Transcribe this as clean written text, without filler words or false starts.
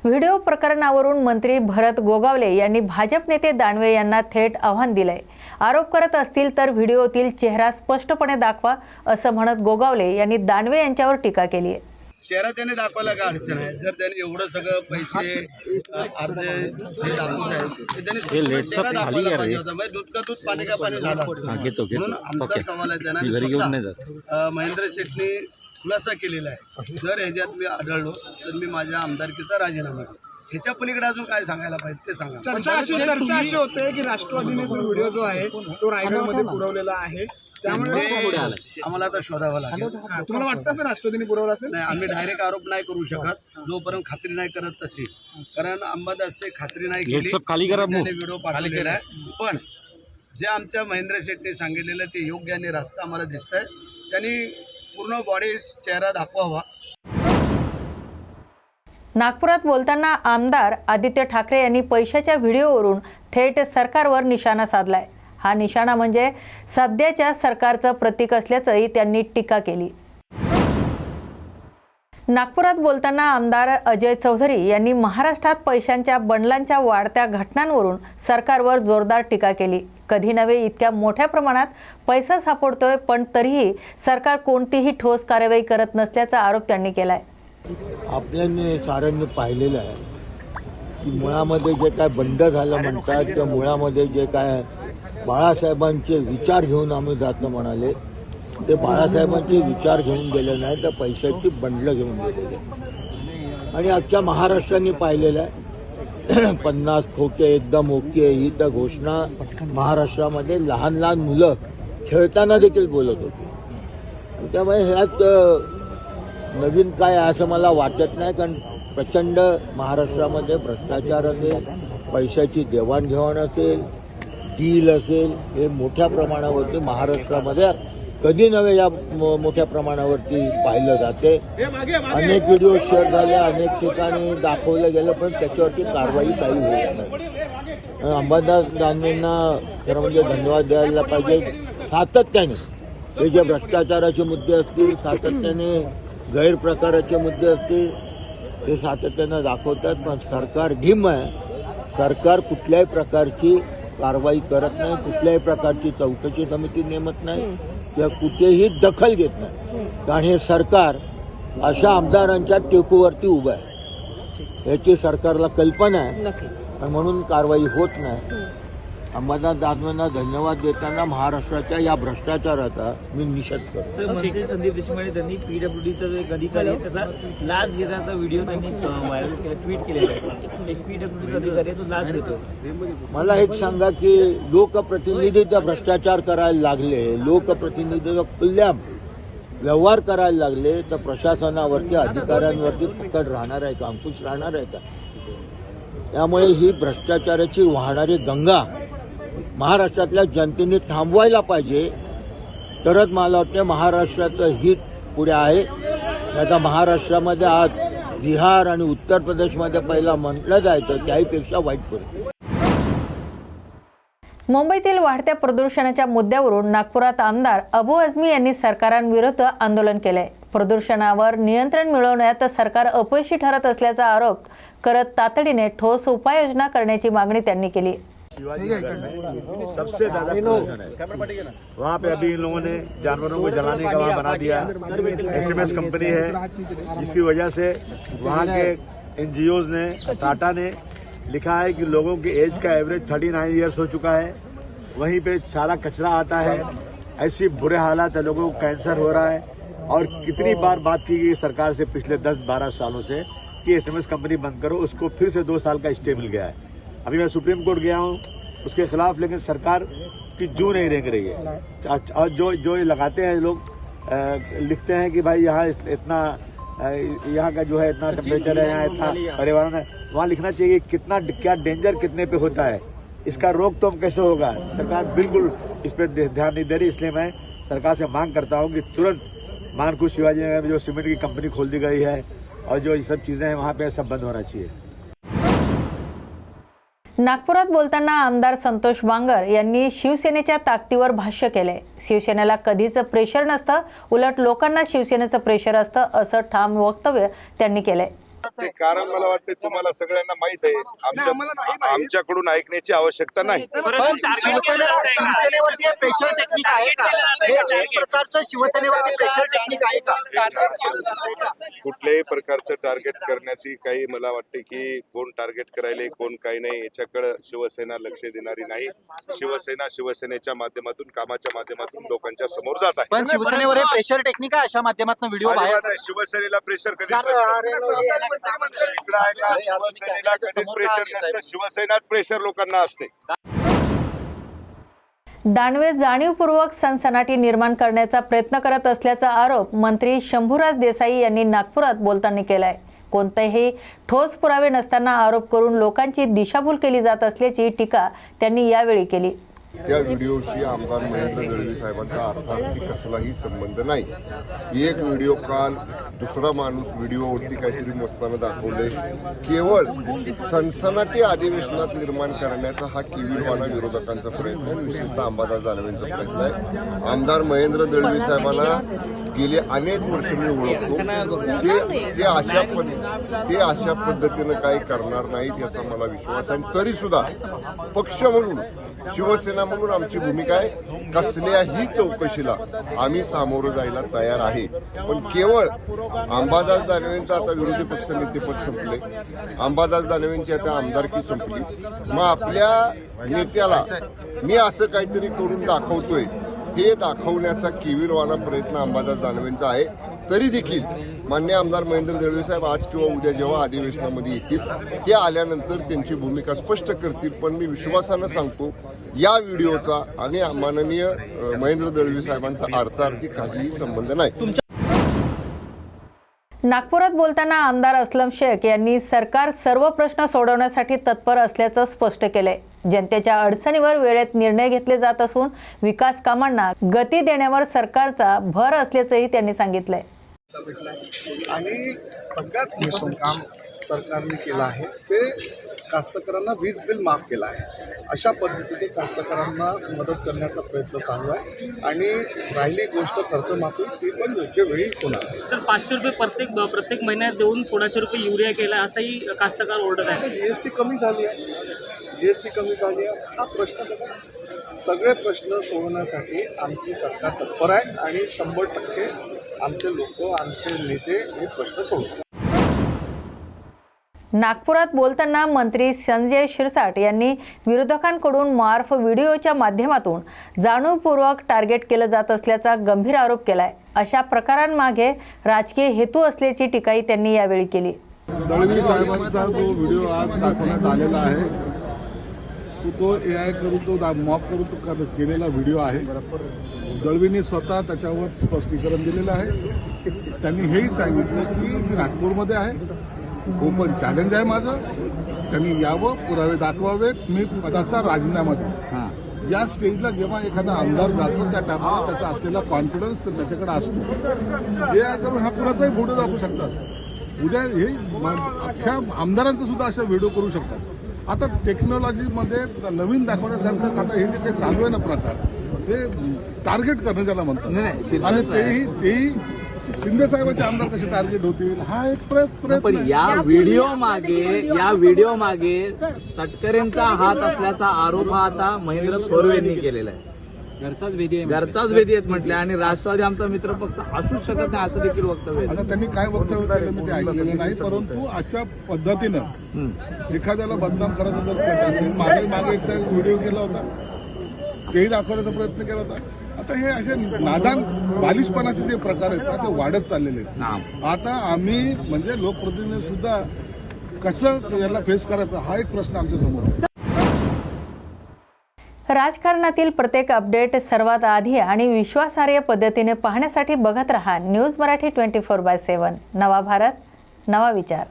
Video प्रकरणावरून मंत्री भरत गोगावले यांनी भाजप नेते दानवे यांना थेट आव्हान दिलंय। आरोप करत असतील तर व्हिडिओतील चेहरा स्पष्टपणे दाखवा असं म्हणत गोगावले यांनी दानवे यांच्यावर टीका केली आहे। चेहरा त्याने दाखवायला काय अडचण आहे? जर त्याने एवढं सगळं पैसे अर्धे जे दाखवले आहेत ते त्याने चेहरा दाखवायला पाहिजे होता। म्हणजे दूध का दूध पाणी का पाणी झाला। म्हणून आमचा सवाल आहे त्यांना महेंद्र शेटने खुलासा केलेला आहे। जर ह्याच्यात मी आढळलो तर मी माझ्या आमदारकीचा राजीनामा देईन। ह्याच्या पलीकडे अजून काय सांगायला पाहिजे ते सांगा। चर्चा अशी होते की राष्ट्रवादीने तो व्हिडिओ जो आहे तो रायगडमध्ये पुरवलेला आहे, त्यामुळे आम्हाला आता शोधावा लागेल। तुम्हाला वाटतं सर राष्ट्रवादीने पुरवला असेल? नाही, आम्ही डायरेक्ट आरोप नाही करू शकत जोपर्यंत खात्री नाही करत तशी, कारण अंबादासने खात्री नाही केली त्याने व्हिडिओ पाठवलेला आहे। पण जे आमच्या महेंद्र शेटने सांगितलेलं ते योग्य आणि रास्त आम्हाला दिसत आहे। त्यांनी पूर्ण बॉडी चेहरा दाखवावा। नागपुरात बोलताना आमदार आदित्य ठाकरे यांनी पैशाच्या व्हिडिओवरून थेट सरकारवर निशाणा साधलाय। हा निशाणा म्हणजे सध्याच्या सरकारचं प्रतीक असल्याचंही त्यांनी टीका केली। नागपुरात बोलताना आमदार अजय चौधरी यांनी महाराष्ट्रात पैशांच्या बंडलांच्या वाढत्या घटनांवरून सरकारवर जोरदार टीका केली। कधी नव्हे इतक्या मोठ्या प्रमाणात पैसा सापडतोय, पण तरीही सरकार कोणतीही ठोस कारवाई करत नसल्याचा आरोप त्यांनी केलाय। आपल्याने साऱ्यांनी पाहिलेलं आहे की मुळामध्ये जे काय बंड झालं म्हणतात त्या मुळामध्ये जे काय बाळासाहेबांचे विचार घेऊन आम्ही जातो म्हणाले, ते बाळासाहेबांचे विचार घेऊन गेले नाही तर पैशाची बंडलं घेऊन गेलेले। आणि आजच्या महाराष्ट्राने पाहिलेलं आहे 50 खोके एकदम ओके ही तर घोषणा महाराष्ट्रामध्ये लहान लहान मुलं खेळताना देखील बोलत होती। त्यामुळे ह्यात नवीन काय असं मला वाटत नाही, कारण प्रचंड महाराष्ट्रामध्ये भ्रष्टाचार असेल, पैशाची देवाणघेवाण असेल, डील असेल, हे मोठ्या प्रमाणावरती महाराष्ट्रामध्ये कधी नव्हे या मोठ्या प्रमाणावरती पाहिलं जाते। अनेक व्हिडिओ शेअर झाले, अनेक ठिकाणी दाखवलं गेलं, पण त्याच्यावरती कारवाई काही होत नाही। अंबादास दानवेंना खरं म्हणजे धन्यवाद द्यायला पाहिजे। सातत्याने हे जे भ्रष्टाचाराचे मुद्दे असतील, सातत्याने गैरप्रकाराचे मुद्दे असतील, ते सातत्यानं दाखवतात, पण सरकार ढिम्म आहे। सरकार कुठल्याही प्रकारची कारवाई करत नाही, कुठल्याही प्रकारची चौकशी समिती नेमत नाही किंवा कुठेही दखल घेत नाही, कारण हे सरकार अशा आमदारांच्या टेकूवरती उभं आहे याची सरकारला कल्पना आहे, आणि म्हणून कारवाई होत नाही। अंबादास दानवेंना धन्यवाद देताना महाराष्ट्राच्या या भ्रष्टाचाराचा मी निषेध करतो। सर, मंत्री संदीप देशमुख त्यांनी पीडब्ल्यूडीचा जो एक अधिकारी आहे त्याचा लाच घेण्याचा व्हिडिओ त्यांनी व्हायरल केला, ट्विट केलेला आहे। एक पीडब्ल्यूडीचा अधिकारी आहे तो लाच घेतो। मला एक सांगा की लोकप्रतिनिधी जर भ्रष्टाचार करायला लागले, लोकप्रतिनिधी जर खुल्लेआम व्यवहार करायला लागले, तर प्रशासनावरती अधिकाऱ्यांवरती पकड राहणार आहे का, अंकुश राहणार आहे का? त्यामुळे ही भ्रष्टाचाराची वाहणारी गंगा महाराष्ट्रातल्या जनतेने थांबवायला पाहिजे, तरच मला वाटतं महाराष्ट्राचं हित पुढे आहे। आता महाराष्ट्रामध्ये आज बिहार आणि उत्तर प्रदेशमध्ये पहिला म्हटलं जायचं त्याहीपेक्षा वाईट परिस्थिती। मुंबईतील वाढत्या प्रदूषणाच्या मुद्द्यावरून नागपुरात आमदार अबू आझमी यांनी सरकारांविरुद्ध आंदोलन केलंय। प्रदूषणावर नियंत्रण मिळवण्यात सरकार अपयशी ठरत असल्याचा आरोप करत तातडीने ठोस उपाययोजना करण्याची मागणी त्यांनी केली। सबसे ज्यादा प्रदूषण है वहाँ पे। अभी इन लोगों ने जानवरों को जलाने का वहाँ बना दिया। SMS कंपनी है, जिसकी वजह से वहाँ के NGOs ने, टाटा ने लिखा है कि लोगों की एज का एवरेज 39 ईयर्स हो चुका है। वहीं पे सारा कचरा आता है, ऐसी बुरे हालात है, लोगों को कैंसर हो रहा है। और कितनी बार बात की गई सरकार से पिछले 10-12 सालों से कि SMS कंपनी बंद करो, उसको फिर से 2 साल का स्टे मिल गया है। अभी मैं सुप्रीम कोर्ट गया हूँ उसके खिलाफ, लेकिन सरकार की जू नहीं रेंग रही है। और जो ये लगाते हैं लोग, लिखते हैं कि भाई यहाँ इतना यहाँ का जो है इतना टेम्परेचर है, यहाँ इतना पर्यावरण है, वहाँ लिखना चाहिए कितना क्या डेंजर कितने पे होता है, इसका रोकथाम कैसे होगा। सरकार बिल्कुल इस पर ध्यान नहीं दे रही। इसलिए मैं सरकार से मांग करता हूँ कि तुरंत मानकुश शिवाजी नगर में जो सीमेंट की कंपनी खोल दी गई है और जो ये सब चीजें हैं वहाँ पे सब बंद होना चाहिए। नागपुरात बोलताना आमदार संतोष बांगर यांनी शिवसेनेच्या ताकदीवर भाष्य केले। शिवसेनेला कधीच प्रेशर नसतं, उलट लोकांना शिवसेनेचं प्रेशर असतं असं ठाम वक्तव्य त्यांनी केले। ते कारण मला वाटते तुम्हाला सगळ्यांना माहित आहे. आम्हाला नाही माहित. आमच्याकडून ऐकण्याची आवश्यकता नाही. शिवसेनेवरती प्रेशर टेक्निक आहे का? हे एक प्रकारचं शिवसेनेवरती प्रेशर टेक्निक आहे का? कुठल्याही प्रकारचं टार्गेट करण्याची काही मला वाटते की कोण टार्गेट करायले कोण काही नाही याच्याकडे शिवसेना लक्ष देणारी नाही. शिवसेनेच्या माध्यमातून कामाच्या माध्यमातून लोकांच्या समोर जात आहे. पण शिवसेनेवर हे प्रेशर टेक्निक आहे, अशा माध्यमातून व्हिडिओ बाहेर अजिबात नाही. शिवसेनेला प्रेशर कधी शिवसेनेला कधी प्रेशर नसतं. शिवसेनात प्रेशर लोकांना असते. दानवे जाणीवपूर्वक सनसनाटी निर्माण करण्याचा प्रयत्न करत असल्याचा आरोप मंत्री शंभूराज देसाई यांनी नागपुरात बोलताना केलाय. कोणतेही ठोस पुरावे नसताना आरोप करून लोकांची दिशाभूल केली जात असल्याची टीका त्यांनी यावेळी केली. त्या व्हिडिओशी आमदार महेंद्र दळवी साहेबांचा अर्थार्थी कसलाही संबंध नाही. एक व्हिडिओ काल दुसरा माणूस व्हिडिओवरती काहीतरी मस्ताना दाखवले. केवळ सनसनाटी अधिवेशनात निर्माण करण्याचा हा किविलवाणा विरोधकांचा प्रयत्न आहे, विशेषतः अंबादास दानवेंचा प्रयत्न आहे. आमदार महेंद्र दळवी साहेबांना गेले अनेक वर्ष मी ओळखतो. ते अशा पद्धतीनं काही करणार नाहीत याचा मला विश्वास आहे. तरी सुद्धा पक्ष म्हणून शिवसेना म्हणून आमची भूमिका आहे, कसल्याही चौकशीला आम्ही सामोरं जायला तयार आहे. पण केवळ अंबादास दानवेंचं आता विरोधी पक्ष नेतेपद संपले, अंबादास दानवेंची आता आमदारकी संपली, मग आपल्या नेत्याला मी असं काहीतरी करून दाखवतोय हे दाखवण्याचा किविलवाणा प्रयत्न अंबादास दानवेंचा आहे. तरी देखील मान्य आमदार महेंद्र दळवी साहेब आज किंवा उद्या जेव्हा अधिवेशनामध्ये येतील ते आल्यानंतर त्यांची भूमिका स्पष्ट करतील. पण मी विश्वासानं सांगतो या व्हिडिओचा आणि माननीय महेंद्र दळवी साहेबांचा अर्थार्थी काहीही संबंध नाही. नागपुरात बोलताना आमदार असलम शेख यांनी सरकार सर्व प्रश्न सोडवण्यासाठी तत्पर असल्याचं स्पष्ट केलंय. जनतेच्या अडचणीवर वेळेत निर्णय घेतले जात असून विकास कामांना गती देण्यावर सरकारचा भर असल्याचंही त्यांनी सांगितलंय. आणि सगळ्यात महत्त्वाचं काम सरकारने केलं आहे ते कास्तकारांना वीज बिल माफ केलं आहे. अशा पद्धतीने कास्तकारांना मदत करण्याचा प्रयत्न चालू आहे आणि राहिली गोष्ट कर्जमाफी ती पण योग्य वेळी होणार. सर 500 रुपये प्रत्येक महिन्यात देऊन 1600 रुपये युरिया केला असंही कास्तकार ओरडत आहे. जीएसटी कमी झाली आहे, जीएसटी कमी झाली आहे. हा प्रश्न बघा, सगळे प्रश्न सोडवण्यासाठी आमची सरकार तत्पर आहे आणि 100% आमचे लोक आमचे नेते हे प्रश्न सोडवतात. नागपुरात बोलताना मंत्री संजय शिरसाट यांनी विरोधकांकडून मार्फ व्हिडिओच्या माध्यमातून जाणीवपूर्वक टार्गेट केलं जात असल्याचा गंभीर आरोप केलाय. अशा प्रकारांमागे राजकीय हेतू असल्याची टीकाही त्यांनी यावेळी केली. दळवी साहेबांचा जो व्हिडिओ आज दाखवण्यात आलेला आहे तो AI करून तो मॉप करून तो केलेला व्हिडिओ आहे. दळवींनी स्वतः त्याच्यावर स्पष्टीकरण दिलेलं आहे. त्यांनी हेही सांगितलं की मी नागपूरमध्ये आहे, ओपन चॅलेंज आहे माझं, त्यांनी यावं, पुरावे दाखवावेत, मी पदाचा राजीनामा देईन. या स्टेजला जेव्हा एखादा आमदार जातो त्या टायमाला त्याचा असलेला कॉन्फिडन्स तर त्याच्याकडे असतो. AI करून हा कुणाचाही व्हिडिओ दाखवू शकतात. उद्या हे अख्ख्या आमदारांचा सुद्धा अशा व्हिडिओ करू शकतात. आता टेक्नॉलॉजीमध्ये नवीन दाखवण्यासारखं आता हे जे काही चालू आहे ना प्रकार, ते टार्गेट करणं ज्याला म्हणतात, आणि तेही शिंदे साहेबांचे आमदार कसे टार्गेट होतील हा एक प्रयत्न. पण या व्हिडिओ मागे तटकरेंचा हात असल्याचा आरोप हा आता महेंद्र थोरवे यांनी केलेला आहे. घरचाच भेदी आहेत म्हटले आणि राष्ट्रवादी आमचा मित्र पक्ष असूच शकत नाही असं देखील वक्तव्य. आता त्यांनी काय वक्तव्य केलं मी ते ऐकलेलं नाही, परंतु अशा पद्धतीनं एखाद्याला बदनाम करायचं जर करत असेल, मागे एकदा व्हिडिओ केला होता तेही दाखवण्याचा प्रयत्न केला होता. आता हे असे नादान बालिशपणाचे जे प्रकार आहेत ते वाढत चाललेले आहेत. आता आम्ही म्हणजे लोकप्रतिनिधी सुद्धा कसं याला फेस करायचं हा एक प्रश्न आमच्या समोर आहे. राजकारणातील प्रत्येक अपडेट सर्वात आधी आणि विश्वासार्ह पद्धतीने पाहण्यासाठी बघत रहा न्यूज मराठी 24/7. नवा भारत, नवा विचार.